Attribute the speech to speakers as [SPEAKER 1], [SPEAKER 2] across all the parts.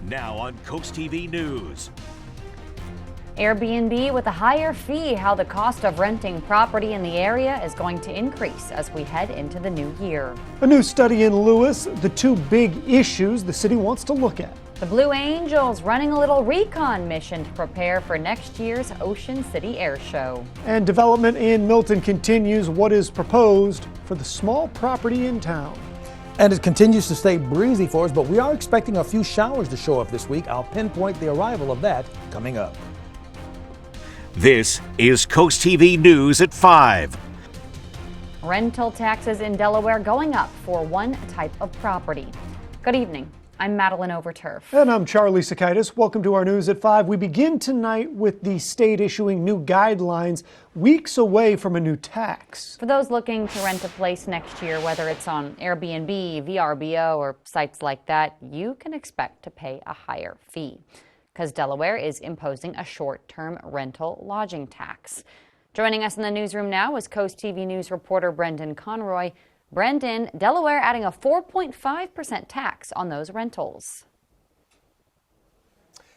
[SPEAKER 1] Now on CoastTV News.
[SPEAKER 2] Airbnb with a higher fee, how the cost of renting property in the area is going to increase as we head into the new year.
[SPEAKER 3] A new study in Lewis, the two big issues the city wants to look at.
[SPEAKER 2] The Blue Angels running a little recon mission to prepare for next year's Ocean City Air Show.
[SPEAKER 3] And development in Milton continues what is proposed for the small property in town.
[SPEAKER 4] And it continues to stay breezy for us, but we are expecting a few showers to show up this week. I'll pinpoint the arrival of that coming up.
[SPEAKER 1] This is CoastTV News at 5.
[SPEAKER 2] Rental taxes in Delaware going up for one type of property. Good evening. I'm Madeline Overturf.
[SPEAKER 3] And I'm Charlie Sakaitis. Welcome to our News at 5. We begin tonight with the state issuing new guidelines weeks away from a new tax.
[SPEAKER 2] For those looking to rent a place next year, whether it's on Airbnb, VRBO, or sites like that, you can expect to pay a higher fee because Delaware is imposing a short-term rental lodging tax. Joining us in the newsroom now is CoastTV News reporter Brendan Conroy. Brendan, Delaware adding a 4.5% tax on those rentals.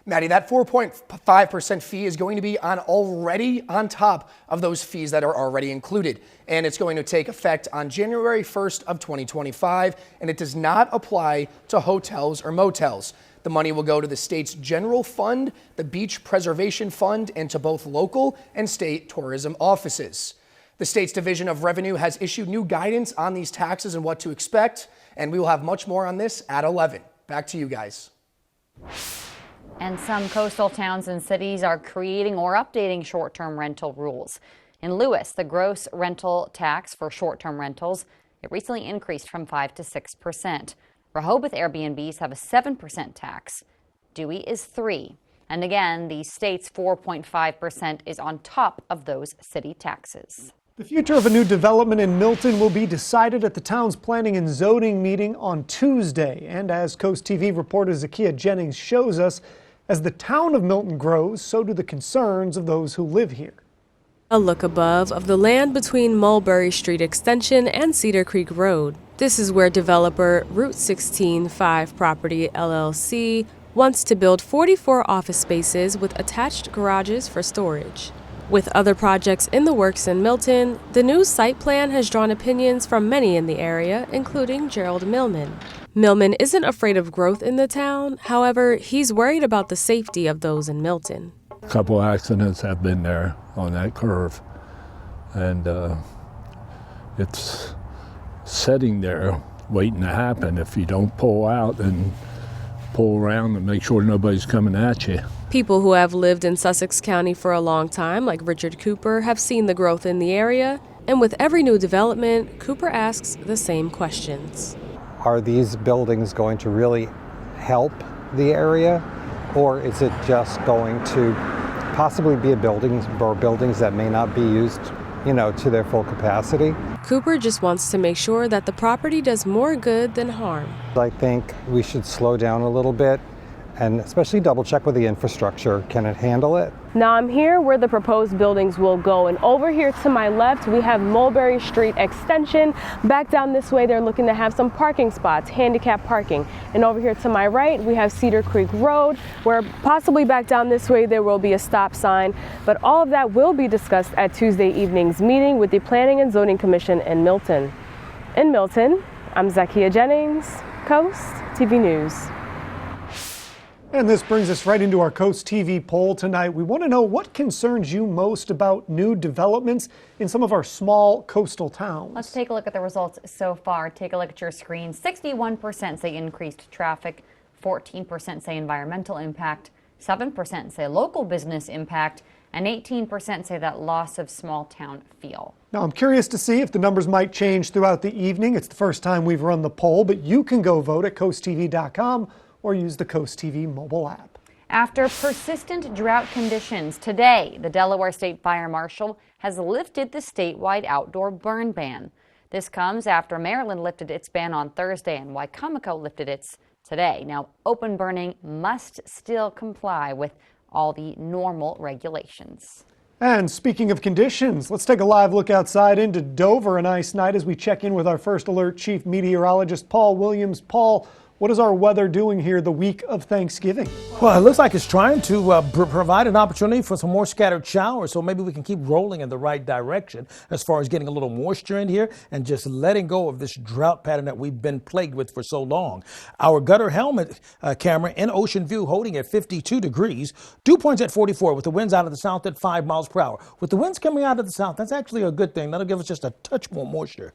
[SPEAKER 5] Maddie, that 4.5% fee is going to be already on top of those fees that are already included. And it's going to take effect on January 1st of 2025, and it does not apply to hotels or motels. The money will go to the state's general fund, the Beach Preservation Fund, and to both local and state tourism offices. The state's Division of Revenue has issued new guidance on these taxes and what to expect, and we will have much more on this at 11. Back to you guys.
[SPEAKER 2] And some coastal towns and cities are creating or updating short-term rental rules. In Lewis, the gross rental tax for short-term rentals, it recently increased from 5 to 6%. Rehoboth Airbnbs have a 7% tax. Dewey is 3%. And again, the state's 4.5% is on top of those city taxes.
[SPEAKER 3] The future of a new development in Milton will be decided at the town's planning and zoning meeting on Tuesday. And as CoastTV reporter Zakiya Jennings shows us, as the town of Milton grows, so do the concerns of those who live here.
[SPEAKER 6] A look above of the land between Mulberry Street Extension and Cedar Creek Road. This is where developer Route 16 5 Property LLC wants to build 44 office spaces with attached garages for storage. With other projects in the works in Milton, the new site plan has drawn opinions from many in the area, including Gerald Millman. Millman isn't afraid of growth in the town, however, he's worried about the safety of those in Milton.
[SPEAKER 7] A couple accidents have been there on that curve, and it's sitting there waiting to happen. If you don't pull out and pull around and make sure nobody's coming at you.
[SPEAKER 6] People who have lived in Sussex County for a long time, like Richard Cooper, have seen the growth in the area, and with every new development, Cooper asks the same questions.
[SPEAKER 8] Are these buildings going to really help the area, or is it just going to possibly be buildings that may not be used, to their full capacity?
[SPEAKER 6] Cooper just wants to make sure that the property does more good than harm.
[SPEAKER 8] I think we should slow down a little bit and especially double check with the infrastructure. Can it handle it?
[SPEAKER 9] Now I'm here where the proposed buildings will go, and over here to my left we have Mulberry Street Extension. Back down this way they're looking to have some parking spots, handicap parking. And over here to my right we have Cedar Creek Road, where possibly back down this way there will be a stop sign. But all of that will be discussed at Tuesday evening's meeting with the Planning and Zoning Commission in Milton. In Milton, I'm Zakiya Jennings, Coast TV News.
[SPEAKER 3] And this brings us right into our CoastTV poll tonight. We want to know what concerns you most about new developments in some of our small coastal towns.
[SPEAKER 2] Let's take a look at the results so far. Take a look at your screen. 61% say increased traffic, 14% say environmental impact, 7% say local business impact, and 18% say that loss of small town feel.
[SPEAKER 3] Now, I'm curious to see if the numbers might change throughout the evening. It's the first time we've run the poll, but you can go vote at coasttv.com or use the CoastTV mobile app.
[SPEAKER 2] After persistent drought conditions, today the Delaware State Fire Marshal has lifted the statewide outdoor burn ban. This comes after Maryland lifted its ban on Thursday and Wicomico lifted its today. Now, open burning must still comply with all the normal regulations.
[SPEAKER 3] And speaking of conditions, let's take a live look outside into Dover. A nice night as we check in with our First Alert Chief Meteorologist Paul Williams. Paul, What is our weather doing here the week of Thanksgiving?
[SPEAKER 4] Well, it looks like it's trying to provide an opportunity for some more scattered showers, so maybe we can keep rolling in the right direction as far as getting a little moisture in here and just letting go of this drought pattern that we've been plagued with for so long. Our gutter helmet camera in Ocean View holding at 52 degrees, dew points at 44 with the winds out of the south at 5 miles per hour. With the winds coming out of the south, that's actually a good thing. That'll give us just a touch more moisture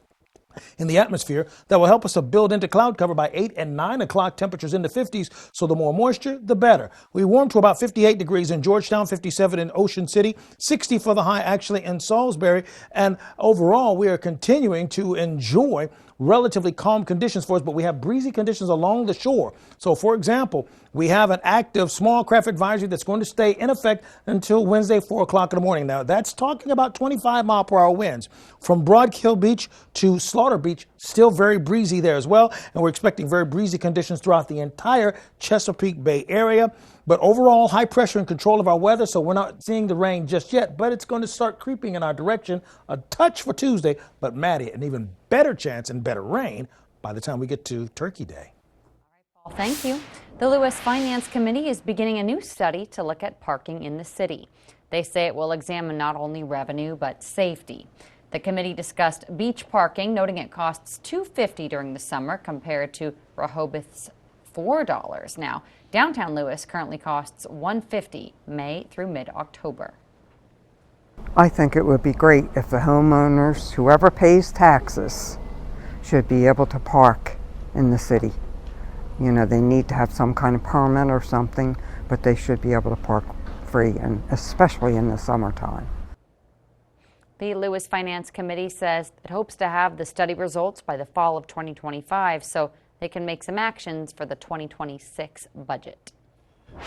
[SPEAKER 4] in the atmosphere that will help us to build into cloud cover by 8 and 9 o'clock, temperatures in the 50s. So the more moisture, the better. We warm to about 58 degrees in Georgetown, 57 in Ocean City, 60 for the high actually in Salisbury. And overall, we are continuing to enjoy relatively calm conditions for us, but we have breezy conditions along the shore. So, for example, we have an active small craft advisory that's going to stay in effect until Wednesday, 4 o'clock in the morning. Now, that's talking about 25 mile per hour winds. From Broad Kill Beach to Slaughter Beach, still very breezy there as well. And we're expecting very breezy conditions throughout the entire Chesapeake Bay area. But overall, high pressure and control of our weather, so we're not seeing the rain just yet, but it's going to start creeping in our direction a touch for Tuesday. But Maddie, an even better chance and better rain by the time we get to Turkey Day.
[SPEAKER 2] Well, thank you. The Lewis Finance Committee is beginning a new study to look at parking in the city. They say it will examine not only revenue, but safety. The committee discussed beach parking, noting it costs $2.50 during the summer compared to Rehoboth's $4. Now, downtown Lewis currently costs $1.50 May through mid-October.
[SPEAKER 10] I think it would be great if the homeowners, whoever pays taxes, should be able to park in the city. You know, they need to have some kind of permit or something, but they should be able to park free, and especially in the summertime.
[SPEAKER 2] The Lewis Finance Committee says it hopes to have the study results by the fall of 2025, so they can make some actions for the 2026 budget.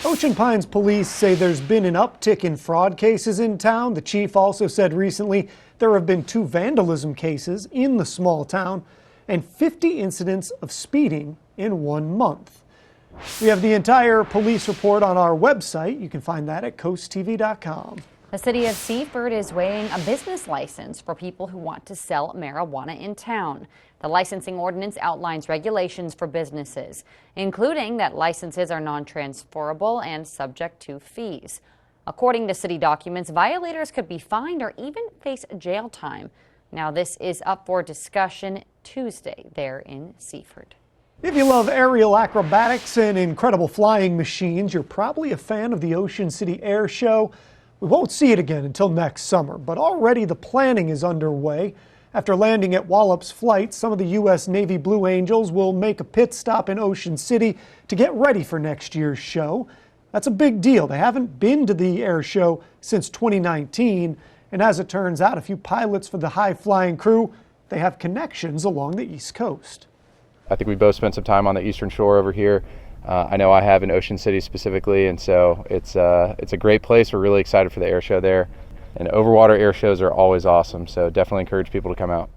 [SPEAKER 3] Ocean Pines police say there's been an uptick in fraud cases in town. The chief also said recently there have been 2 vandalism cases in the small town and 50 incidents of speeding in 1 month. We have the entire police report on our website. You can find that at CoastTV.com.
[SPEAKER 2] The city of Seaford is weighing a business license for people who want to sell marijuana in town. The licensing ordinance outlines regulations for businesses, including that licenses are non-transferable and subject to fees. According to city documents, violators could be fined or even face jail time. Now, this is up for discussion Tuesday there in Seaford.
[SPEAKER 3] If you love aerial acrobatics and incredible flying machines, you're probably a fan of the Ocean City Air Show. We won't see it again until next summer, but already the planning is underway. After landing at Wallops Flight, some of the U.S. Navy Blue Angels will make a pit stop in Ocean City to get ready for next year's show. That's a big deal. They haven't been to the air show since 2019, and as it turns out, a few pilots for the high-flying crew, they have connections along the East Coast.
[SPEAKER 11] I think we both spent some time on the Eastern Shore over here. I know I have in Ocean City specifically, and so it's a great place. We're really excited for the air show there. And overwater air shows are always awesome, so definitely encourage people to come out.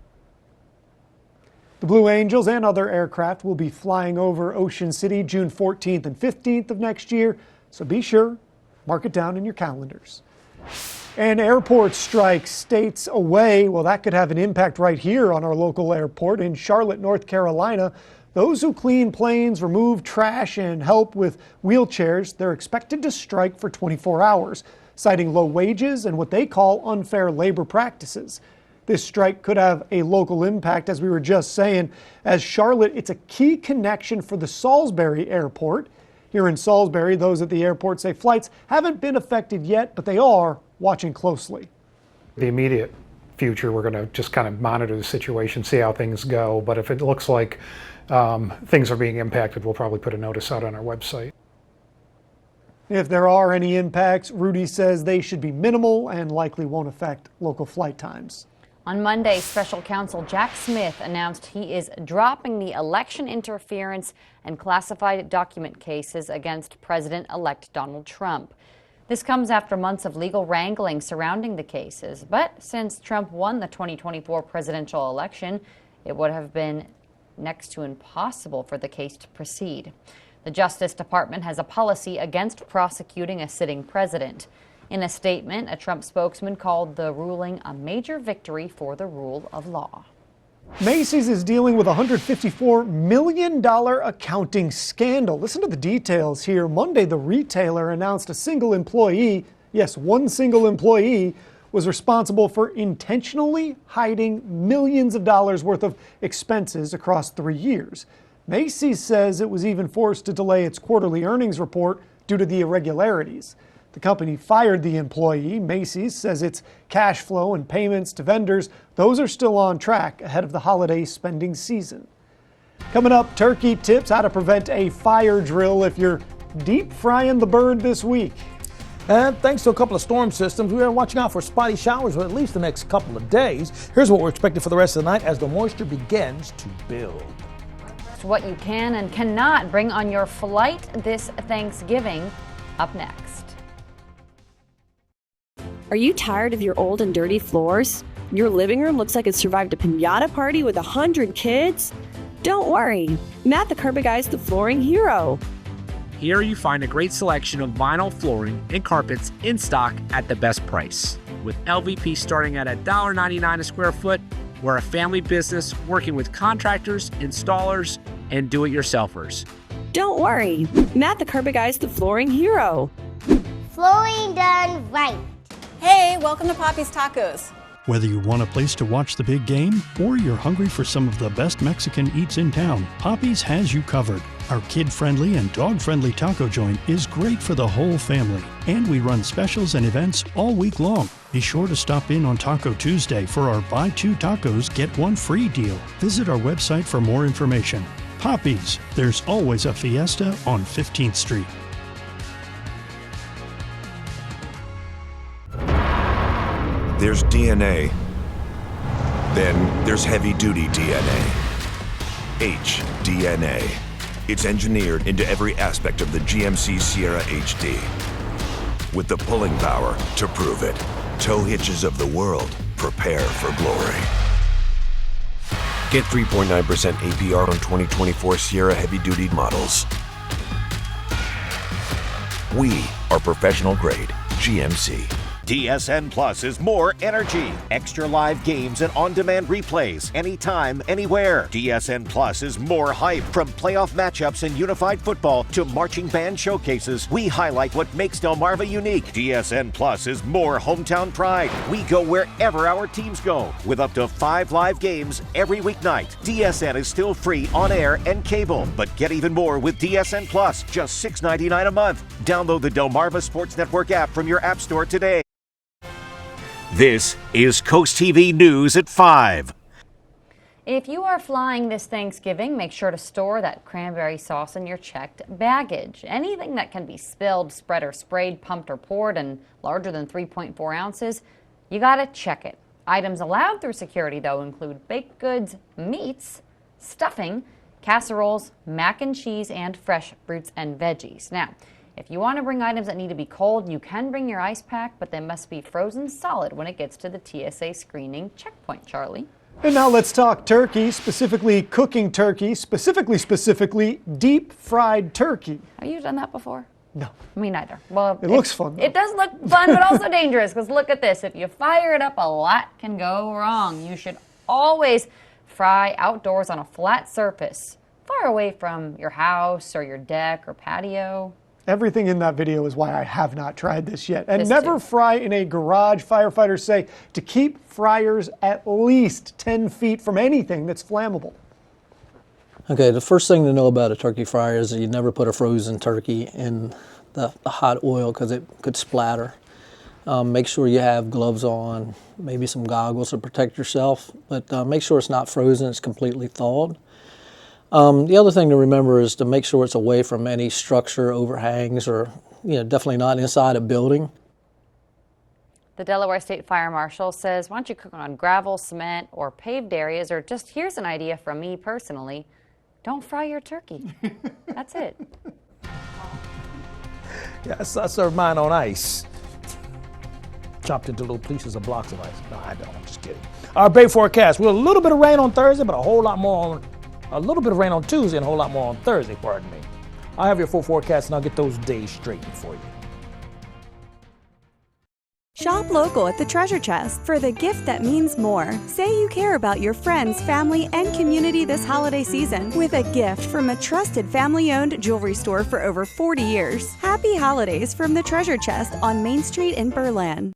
[SPEAKER 3] The Blue Angels and other aircraft will be flying over Ocean City June 14th and 15th of next year, so be sure, mark it down in your calendars. An airport strike states away. Well, that could have an impact right here on our local airport in Charlotte, North Carolina. Those who clean planes, remove trash, and help with wheelchairs, they're expected to strike for 24 hours, citing low wages and what they call unfair labor practices. This strike could have a local impact, as we were just saying, as Charlotte, it's a key connection for the Salisbury airport. Here in Salisbury, those at the airport say flights haven't been affected yet, but they are watching closely.
[SPEAKER 12] The immediate future, we're going to just kind of monitor the situation, see how things go. But if it looks like things are being impacted, we'll probably put a notice out on our website.
[SPEAKER 3] If there are any impacts, Rudy says they should be minimal and likely won't affect local flight times.
[SPEAKER 2] On Monday, Special Counsel Jack Smith announced he is dropping the election interference and classified document cases against President-elect Donald Trump. This comes after months of legal wrangling surrounding the cases. But since Trump won the 2024 presidential election, it would have been next to impossible for the case to proceed. The Justice Department has a policy against prosecuting a sitting president. In a statement, a Trump spokesman called the ruling a major victory for the rule of law.
[SPEAKER 3] Macy's is dealing with a $154 million accounting scandal. Listen to the details here. Monday, the retailer announced a single employee, yes, one single employee, was responsible for intentionally hiding millions of dollars worth of expenses across 3 years. Macy's says it was even forced to delay its quarterly earnings report due to the irregularities. The company fired the employee. Macy's says its cash flow and payments to vendors, those are still on track ahead of the holiday spending season. Coming up, Turkey tips how to prevent a fire drill if you're deep frying the bird this week.
[SPEAKER 4] And thanks to a couple of storm systems, we are watching out for spotty showers for at least the next couple of days. Here's what we're expecting for the rest of the night as the moisture begins to build.
[SPEAKER 2] What you can and cannot bring on your flight this Thanksgiving, up next.
[SPEAKER 13] Are you tired of your old and dirty floors? Your living room looks like it survived a piñata party with 100 kids? Don't worry, Matt the Carpet Guy is the flooring hero.
[SPEAKER 14] Here you find a great selection of vinyl flooring and carpets in stock at the best price. With LVP starting at $1.99 a square foot, we're a family business working with contractors, installers, and do-it-yourselfers.
[SPEAKER 13] Don't worry, Matt the Carpet Guy is the flooring hero.
[SPEAKER 15] Flooring done right.
[SPEAKER 16] Hey, welcome to Poppy's Tacos.
[SPEAKER 17] Whether you want a place to watch the big game or you're hungry for some of the best Mexican eats in town, Poppy's has you covered. Our kid-friendly and dog-friendly taco joint is great for the whole family, and we run specials and events all week long. Be sure to stop in on Taco Tuesday for our buy 2 tacos, get 1 free deal. Visit our website for more information. Poppy's, there's always a fiesta on 15th Street.
[SPEAKER 18] There's DNA. Then there's heavy-duty DNA. HDNA. It's engineered into every aspect of the GMC Sierra HD. With the pulling power to prove it. Tow hitches of the world, prepare for glory. Get 3.9% APR on 2024 Sierra heavy-duty models. We are professional-grade GMC.
[SPEAKER 1] DSN Plus is more energy, extra live games and on-demand replays, anytime, anywhere. DSN Plus is more hype. From playoff matchups in unified football to marching band showcases, we highlight what makes Delmarva unique. DSN Plus is more hometown pride. We go wherever our teams go, with up to 5 live games every weeknight. DSN is still free on air and cable, but get even more with DSN Plus, just $6.99 a month. Download the Delmarva Sports Network app from your app store today. This is CoastTV News at 5.
[SPEAKER 2] If you are flying this Thanksgiving, make sure to store that cranberry sauce in your checked baggage. Anything that can be spilled, spread or sprayed, pumped or poured, and larger than 3.4 ounces, you gotta check it. Items allowed through security, though, include baked goods, meats, stuffing, casseroles, mac and cheese, and fresh fruits and veggies. Now, if you want to bring items that need to be cold, you can bring your ice pack, but they must be frozen solid when it gets to the TSA screening checkpoint, Charlie.
[SPEAKER 3] And now let's talk turkey, specifically cooking turkey, specifically deep fried turkey.
[SPEAKER 2] Have you done that before?
[SPEAKER 3] No.
[SPEAKER 2] Me neither. Well,
[SPEAKER 3] it looks fun, though.
[SPEAKER 2] It does look fun, but also dangerous, because look at this. If you fire it up, a lot can go wrong. You should always fry outdoors on a flat surface, far away from your house or your deck or patio.
[SPEAKER 3] Everything in that video is why I have not tried this yet. And never fry in a garage. Firefighters say to keep fryers at least 10 feet from anything that's flammable.
[SPEAKER 19] Okay, the first thing to know about a turkey fryer is that you never put a frozen turkey in the hot oil because it could splatter. Make sure you have gloves on, maybe some goggles to protect yourself, but make sure it's not frozen, it's completely thawed. The other thing to remember is to make sure it's away from any structure, overhangs, or definitely not inside a building.
[SPEAKER 2] The Delaware State Fire Marshal says, why don't you cook on gravel, cement, or paved areas, or just here's an idea from me personally, don't fry your turkey. That's it.
[SPEAKER 4] Yes, I serve mine on ice. Chopped into little pieces of blocks of ice. No, I don't. I'm just kidding. Our bay forecast. We'll a little bit of rain on Thursday, but a little bit of rain on Tuesday and a whole lot more on Thursday, pardon me. I'll have your full forecast and I'll get those days straightened for you.
[SPEAKER 20] Shop local at the Treasure Chest for the gift that means more. Say you care about your friends, family, and community this holiday season with a gift from a trusted family-owned jewelry store for over 40 years. Happy holidays from the Treasure Chest on Main Street in Berlin.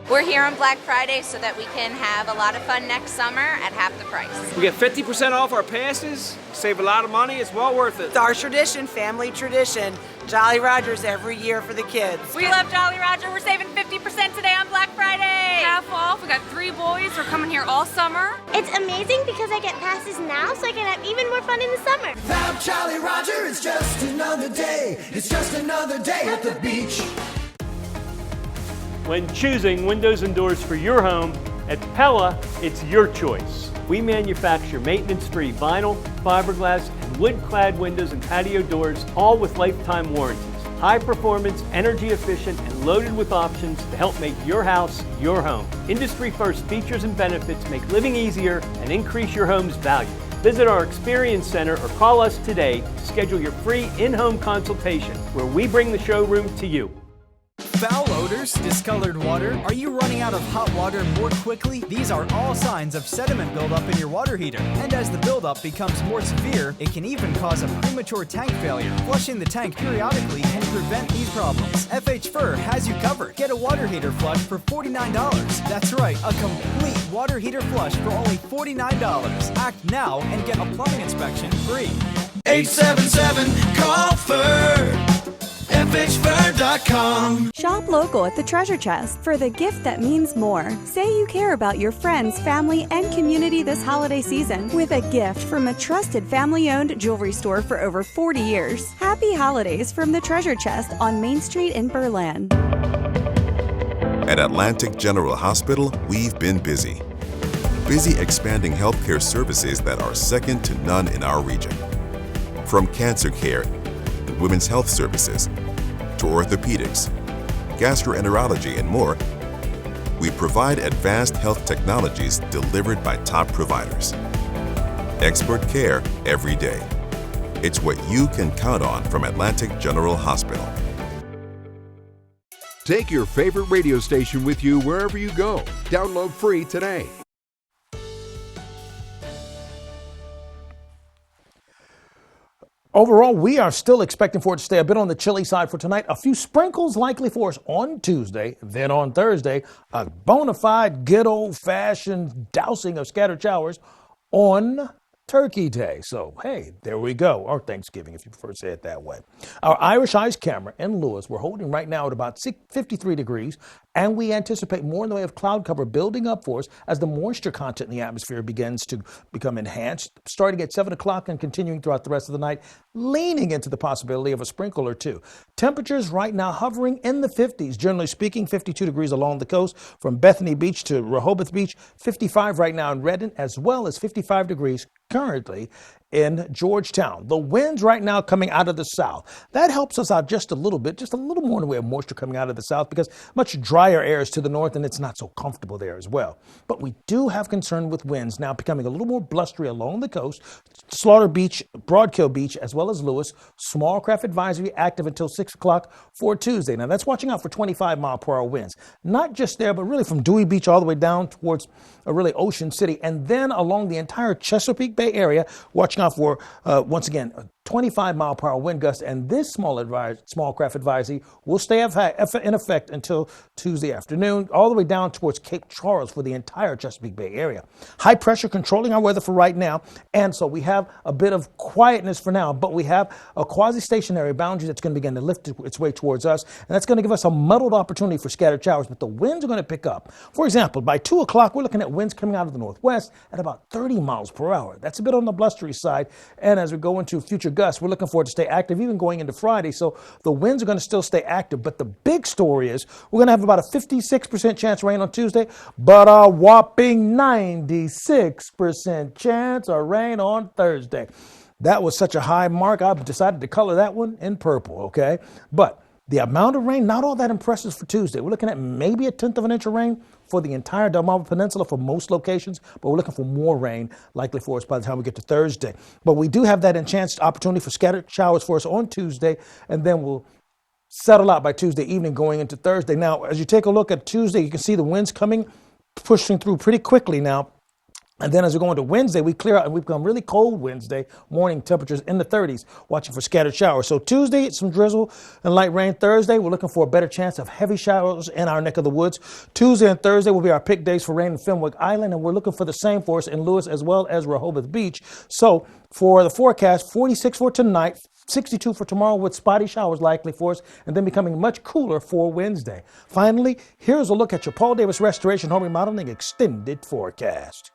[SPEAKER 21] We're here on Black Friday so that we can have a lot of fun next summer at half the price.
[SPEAKER 22] We get 50% off our passes, save a lot of money, it's well worth it.
[SPEAKER 23] It's our tradition, family tradition. Jolly Rogers every year for the kids.
[SPEAKER 21] We love Jolly Roger. We're saving 50% today on Black Friday.
[SPEAKER 24] Half off. We got 3 boys. We're coming here all summer.
[SPEAKER 15] It's amazing because I get passes now so I can have even more fun in the summer.
[SPEAKER 25] Without Jolly Roger, it's just another day. It's just another day at the beach.
[SPEAKER 26] When choosing windows and doors for your home, at Pella, it's your choice. We manufacture maintenance-free vinyl, fiberglass, and wood-clad windows and patio doors, all with lifetime warranties. High performance, energy efficient, and loaded with options to help make your house your home. Industry-first features and benefits make living easier and increase your home's value. Visit our Experience Center or call us today to schedule your free in-home consultation where we bring the showroom to you.
[SPEAKER 27] Foul odors, discolored water, are you running out of hot water more quickly? These are all signs of sediment buildup in your water heater. And as the buildup becomes more severe, it can even cause a premature tank failure. Flushing the tank periodically can prevent these problems. FH Fur has you covered. Get a water heater flush for $49. That's right, a complete water heater flush for only $49. Act now and get a plumbing inspection free.
[SPEAKER 25] 877-CALL-FUR. FHFur.com.
[SPEAKER 20] Shop local at the Treasure Chest for the gift that means more. Say you care about your friends, family, and community this holiday season with a gift from a trusted family-owned jewelry store for over 40 years. Happy holidays from the Treasure Chest on Main Street in Berlin.
[SPEAKER 28] At Atlantic General Hospital, we've been busy. Busy expanding healthcare services that are second to none in our region. From cancer care and women's health services to orthopedics, gastroenterology, and more, we provide advanced health technologies delivered by top providers. Expert care every day. It's what you can count on from Atlantic General Hospital.
[SPEAKER 29] Take your favorite radio station with you wherever you go. Download free today.
[SPEAKER 4] Overall, we are still expecting for it to stay a bit on the chilly side for tonight. A few sprinkles likely for us on Tuesday. Then on Thursday, a bona fide, good old-fashioned dousing of scattered showers on Turkey Day. So, hey, there we go. Or Thanksgiving, if you prefer to say it that way. Our Irish Eyes camera in Lewis, we're holding right now at about 53 degrees, and we anticipate more in the way of cloud cover building up for us as the moisture content in the atmosphere begins to become enhanced, starting at 7 o'clock and continuing throughout the rest of the night, leaning into the possibility of a sprinkle or two. Temperatures right now hovering in the 50s, generally speaking, 52 degrees along the coast from Bethany Beach to Rehoboth Beach, 55 right now in Redden, as well as 55 degrees currently in Georgetown. The winds right now coming out of the south. That helps us out just a little bit, just a little more in the way of moisture coming out of the south because much drier air is to the north and it's not so comfortable there as well. But we do have concern with winds now becoming a little more blustery along the coast. Slaughter Beach, Broadkill Beach, as well as Lewis. Small craft advisory active until 6 o'clock for Tuesday. Now that's watching out for 25-mile-per-hour winds. Not just there, but really from Dewey Beach all the way down towards really Ocean City. And then along the entire Chesapeake Bay area, watching out for, once again, 25-mile-per-hour wind gusts, and this small craft advisory will stay in effect until Tuesday afternoon, all the way down towards Cape Charles for the entire Chesapeake Bay area. High pressure controlling our weather for right now, and so we have a bit of quietness for now, but we have a quasi-stationary boundary that's going to begin to lift its way towards us, and that's going to give us a muddled opportunity for scattered showers, but the winds are going to pick up. For example, by 2 o'clock, we're looking at winds coming out of the northwest at about 30 miles per hour. That's a bit on the blustery side, and as we go into future gusts, we're looking for it to stay active even going into Friday. So the winds are going to still stay active. But the big story is we're going to have about a 56% chance of rain on Tuesday, but a whopping 96% chance of rain on Thursday. That was such a high mark. I've decided to color that one in purple, okay? But the amount of rain, not all that impressive for Tuesday. We're looking at maybe a 1/10 of an inch of rain for the entire Delmarva Peninsula for most locations, but we're looking for more rain likely for us by the time we get to Thursday. But we do have that enhanced opportunity for scattered showers for us on Tuesday, and then we'll settle out by Tuesday evening going into Thursday. Now, as you take a look at Tuesday, you can see the winds coming, pushing through pretty quickly now. And then as we go into Wednesday, we clear out and we become really cold Wednesday, morning temperatures in the 30s, watching for scattered showers. So Tuesday, some drizzle and light rain. Thursday, we're looking for a better chance of heavy showers in our neck of the woods. Tuesday and Thursday will be our pick days for rain in Fenwick Island, and we're looking for the same for us in Lewis as well as Rehoboth Beach. So for the forecast, 46 for tonight, 62 for tomorrow with spotty showers likely for us, and then becoming much cooler for Wednesday. Finally, here's a look at your Paul Davis Restoration Home Remodeling Extended Forecast.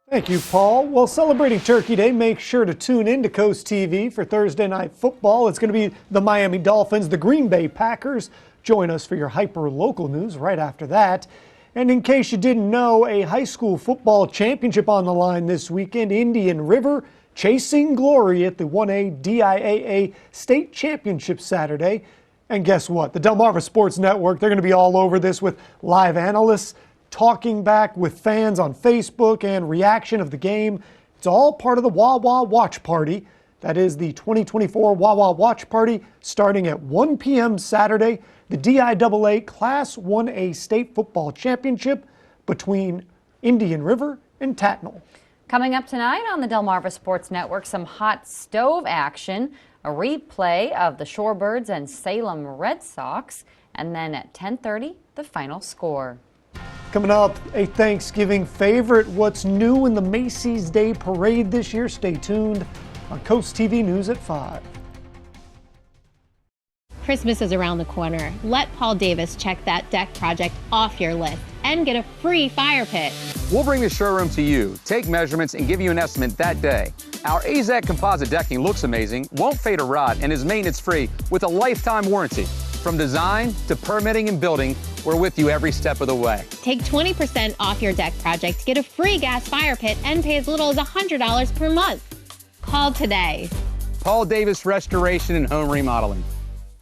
[SPEAKER 3] Thank you, Paul. Well, celebrating Turkey Day, make sure to tune in to Coast TV for Thursday Night Football. It's going to be the Miami Dolphins, the Green Bay Packers. Join us for your hyper-local news right after that. And in case you didn't know, a high school football championship on the line this weekend. Indian River chasing glory at the 1A DIAA State Championship Saturday. And guess what? The Delmarva Sports Network, they're going to be all over this with live analysts, talking back with fans on Facebook and reaction of the game. It's all part of the Wawa Watch Party. That is the 2024 Wawa Watch Party starting at 1 p.m. Saturday. The DIAA Class 1A State Football Championship between Indian River and Tatnall.
[SPEAKER 2] Coming up tonight on the Delmarva Sports Network, some hot stove action, a replay of the Shorebirds and Salem Red Sox, and then at 10:30, the final score.
[SPEAKER 3] Coming up, a Thanksgiving favorite. What's new in the Macy's Day Parade this year? Stay tuned on Coast TV News at 5.
[SPEAKER 5] Christmas is around the corner. Let Paul Davis check that deck project off your list and get a free fire pit.
[SPEAKER 6] We'll bring the showroom to you, take measurements, and give you an estimate that day. Our AZEC composite decking looks amazing, won't fade or rot, and is maintenance-free with a lifetime warranty. From design to permitting and building, we're with you every step of the way.
[SPEAKER 5] Take 20% off your deck project, get a free gas fire pit, and pay as little as $100 per month. Call today.
[SPEAKER 6] Paul Davis Restoration and Home Remodeling.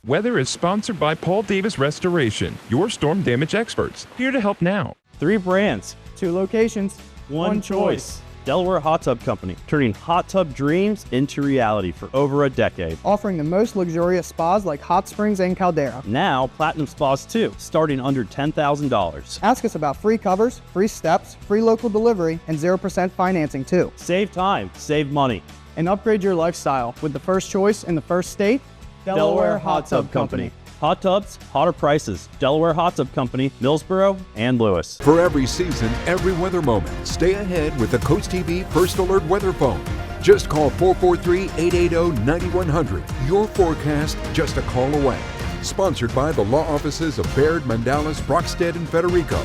[SPEAKER 7] Weather is sponsored by Paul Davis Restoration, your storm damage experts, here to help now.
[SPEAKER 8] 3 brands, 2 locations, 1 choice. Delaware Hot Tub Company, turning hot tub dreams into reality for over a decade.
[SPEAKER 9] Offering the most luxurious spas like hot springs and Caldera.
[SPEAKER 8] Now, Platinum Spas too, starting under $10,000.
[SPEAKER 9] Ask us about free covers, free steps, free local delivery, and 0% financing too.
[SPEAKER 8] Save time, save money.
[SPEAKER 9] And upgrade your lifestyle with the first choice in the first state,
[SPEAKER 8] Delaware Hot Tub Company. Hot tubs, hotter prices. Delaware Hot Tub Company, Millsboro, and Lewis.
[SPEAKER 29] For every season, every weather moment, stay ahead with the Coast TV First Alert Weather Phone. Just call 443-880-9100. Your forecast just a call away. Sponsored by the law offices of Baird, Mandalas, Brockstead, and Federico.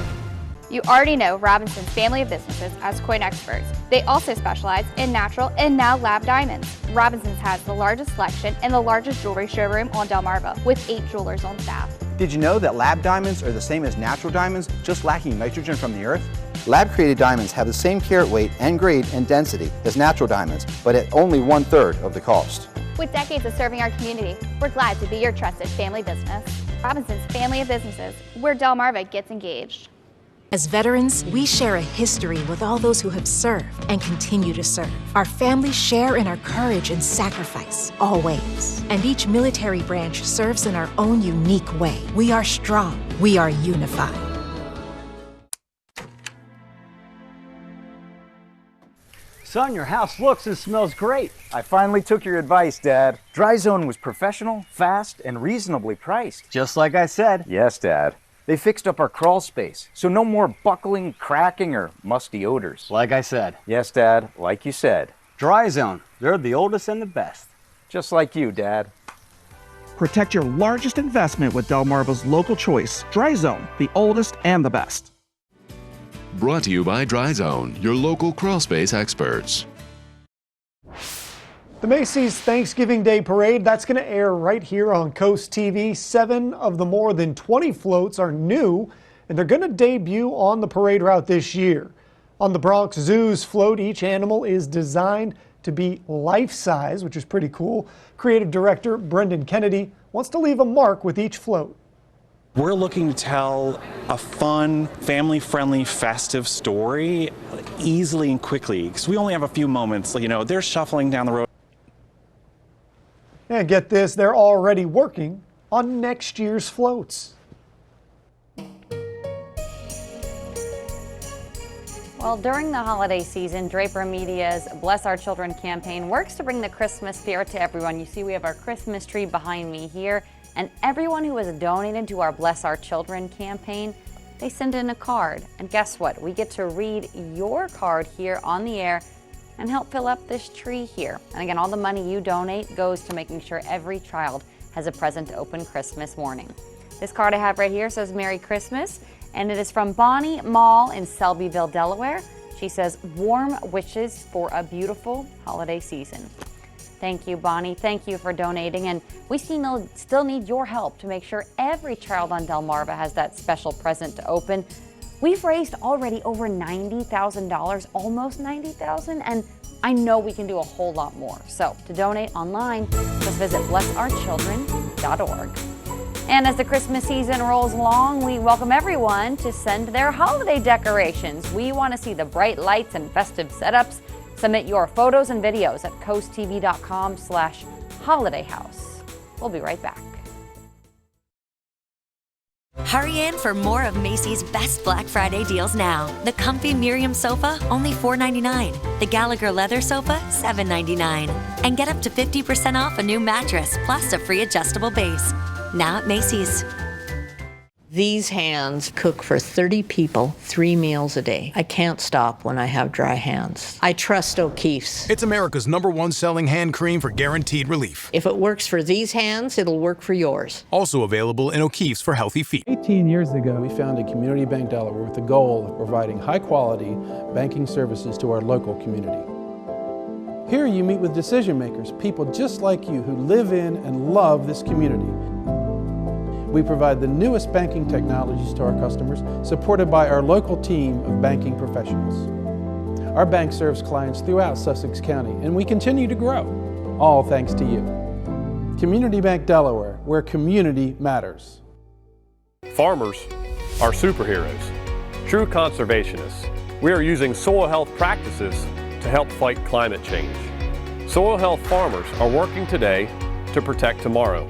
[SPEAKER 10] You already know Robinson's family of businesses as coin experts. They also specialize in natural and now lab diamonds. Robinson's has the largest selection and the largest jewelry showroom on Delmarva with 8 jewelers on staff.
[SPEAKER 11] Did you know that lab diamonds are the same as natural diamonds, just lacking nitrogen from the earth? Lab-created diamonds have the same carat weight and grade and density as natural diamonds, but at only 1/3 of the cost.
[SPEAKER 10] With decades of serving our community, we're glad to be your trusted family business. Robinson's family of businesses, where Delmarva gets engaged.
[SPEAKER 12] As veterans, we share a history with all those who have served and continue to serve. Our families share in our courage and sacrifice, always. And each military branch serves in our own unique way. We are strong. We are unified.
[SPEAKER 14] Son, your house looks and smells great.
[SPEAKER 30] I finally took your advice, Dad. Dry Zone was professional, fast, and reasonably priced.
[SPEAKER 14] Just like I said.
[SPEAKER 30] Yes, Dad. They fixed up our crawl space, so no more buckling, cracking, or musty odors.
[SPEAKER 14] Like I said.
[SPEAKER 30] Yes, Dad, like you said.
[SPEAKER 14] Dry Zone, they're the oldest and the best.
[SPEAKER 30] Just like you, Dad.
[SPEAKER 31] Protect your largest investment with Delmarva's local choice, Dry Zone, the oldest and the best.
[SPEAKER 32] Brought to you by Dry Zone, your local crawl space experts.
[SPEAKER 3] The Macy's Thanksgiving Day Parade, that's going to air right here on Coast TV. 7 of the more than 20 floats are new, and they're going to debut on the parade route this year. On the Bronx Zoo's float, each animal is designed to be life-size, which is pretty cool. Creative director Brendan Kennedy wants to leave a mark with each float.
[SPEAKER 33] We're looking to tell a fun, family-friendly, festive story easily and quickly, because we only have a few moments. You know, they're shuffling down the road.
[SPEAKER 3] And get this, they're already working on next year's floats.
[SPEAKER 2] Well, during the holiday season, Draper Media's Bless Our Children campaign works to bring the Christmas spirit to everyone. You see, we have our Christmas tree behind me here, and everyone who has donated to our Bless Our Children campaign, they send in a card. And guess what? We get to read your card here on the air and help fill up this tree here. And again, all the money you donate goes to making sure every child has a present to open Christmas morning. This card I have right here says Merry Christmas, and it is from Bonnie Mall in Selbyville, Delaware. She says, warm wishes for a beautiful holiday season. Thank you, Bonnie. Thank you for donating. And we still need your help to make sure every child on Delmarva has that special present to open. We've raised already over $90,000, almost $90,000, and I know we can do a whole lot more. So to donate online, just visit blessourchildren.org. And as the Christmas season rolls along, we welcome everyone to send their holiday decorations. We want to see the bright lights and festive setups. Submit your photos and videos at coasttv.com/holidayhouse. We'll be right back.
[SPEAKER 1] Hurry in for more of Macy's best Black Friday deals now. The comfy Miriam sofa, only $4.99. The Gallagher leather sofa, $7.99. And get up to 50% off a new mattress, plus a free adjustable base. Now at Macy's.
[SPEAKER 13] These hands cook for 30 people 3 meals a day. I can't stop when I have dry hands. I trust O'Keeffe's.
[SPEAKER 15] It's America's #1 selling hand cream for guaranteed relief.
[SPEAKER 13] If it works for these hands, it'll work for yours.
[SPEAKER 15] Also available in O'Keeffe's for healthy feet.
[SPEAKER 16] 18 years ago, we founded Community Bank Delaware with the goal of providing high-quality banking services to our local community. Here you meet with decision makers, people just like you who live in and love this community. We provide the newest banking technologies to our customers, supported by our local team of banking professionals. Our bank serves clients throughout Sussex County, and we continue to grow, all thanks to you. Community Bank Delaware, where community matters.
[SPEAKER 17] Farmers are superheroes, true conservationists. We are using soil health practices to help fight climate change. Soil health farmers are working today to protect tomorrow,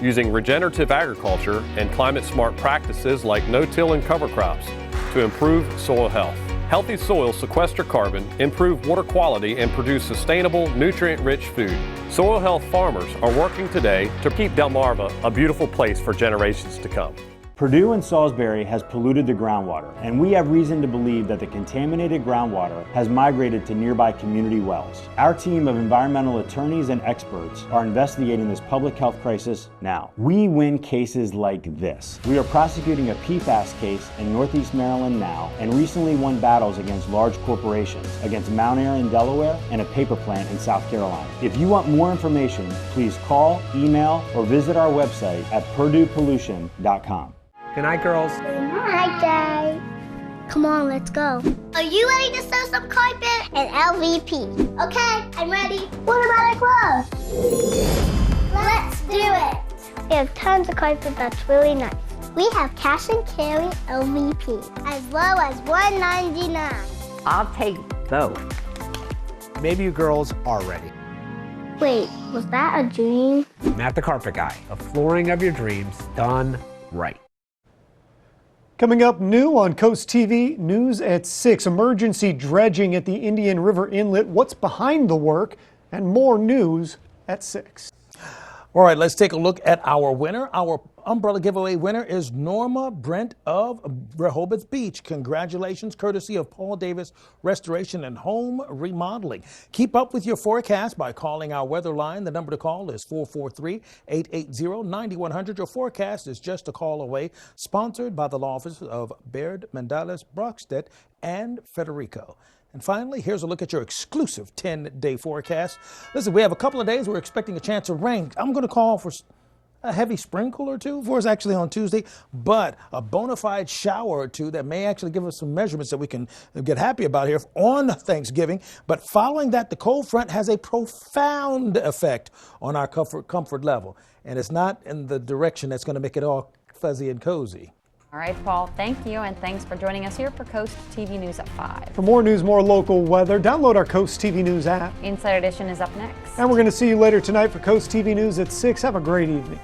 [SPEAKER 17] using regenerative agriculture and climate-smart practices like no-till and cover crops to improve soil health. Healthy soils sequester carbon, improve water quality, and produce sustainable, nutrient-rich food. Soil health farmers are working today to keep Delmarva a beautiful place for generations to come.
[SPEAKER 18] Purdue and Salisbury has polluted the groundwater, and we have reason to believe that the contaminated groundwater has migrated to nearby community wells. Our team of environmental attorneys and experts are investigating this public health crisis now. We win cases like this. We are prosecuting a PFAS case in Northeast Maryland now, and recently won battles against large corporations, against Mount Airy in Delaware and a paper plant in South Carolina. If you want more information, please call, email, or visit our website at purduepollution.com.
[SPEAKER 19] Good night, girls.
[SPEAKER 21] Good night, Dad. Come on, let's go. Are you ready to sew some carpet? And LVP. Okay, I'm ready. What about our clothes? Let's do it. We have tons of carpet that's really nice. We have cash and carry LVP, as low as $1.99.
[SPEAKER 19] I'll take both. Maybe you girls are ready.
[SPEAKER 21] Wait, was that a dream?
[SPEAKER 19] Matt the Carpet Guy, a flooring of your dreams done right.
[SPEAKER 3] Coming up new on Coast TV News at 6, emergency dredging at the Indian River Inlet, what's behind the work, and more news at 6.
[SPEAKER 4] All right, let's take a look at our winner. Our umbrella giveaway winner is Norma Brent of Rehoboth Beach. Congratulations, courtesy of Paul Davis Restoration and Home Remodeling. Keep up with your forecast by calling our weather line. The number to call is 443-880-9100. Your forecast is just a call away. Sponsored by the law offices of Baird, Mandalis, Brockstedt, and Federico. And finally, here's a look at your exclusive 10-day forecast. Listen, we have a couple of days we're expecting a chance of rain. I'm going to call for a heavy sprinkle or two for us actually on Tuesday, but a bona fide shower or two that may actually give us some measurements that we can get happy about here on Thanksgiving. But following that, the cold front has a profound effect on our comfort level. And it's not in the direction that's going to make it all fuzzy and cozy.
[SPEAKER 2] All right, Paul, thank you, and thanks for joining us here for Coast TV News at 5.
[SPEAKER 3] For more news, more local weather, download our Coast TV News app.
[SPEAKER 2] Inside Edition is up next.
[SPEAKER 3] And we're going to see you later tonight for Coast TV News at 6. Have a great evening.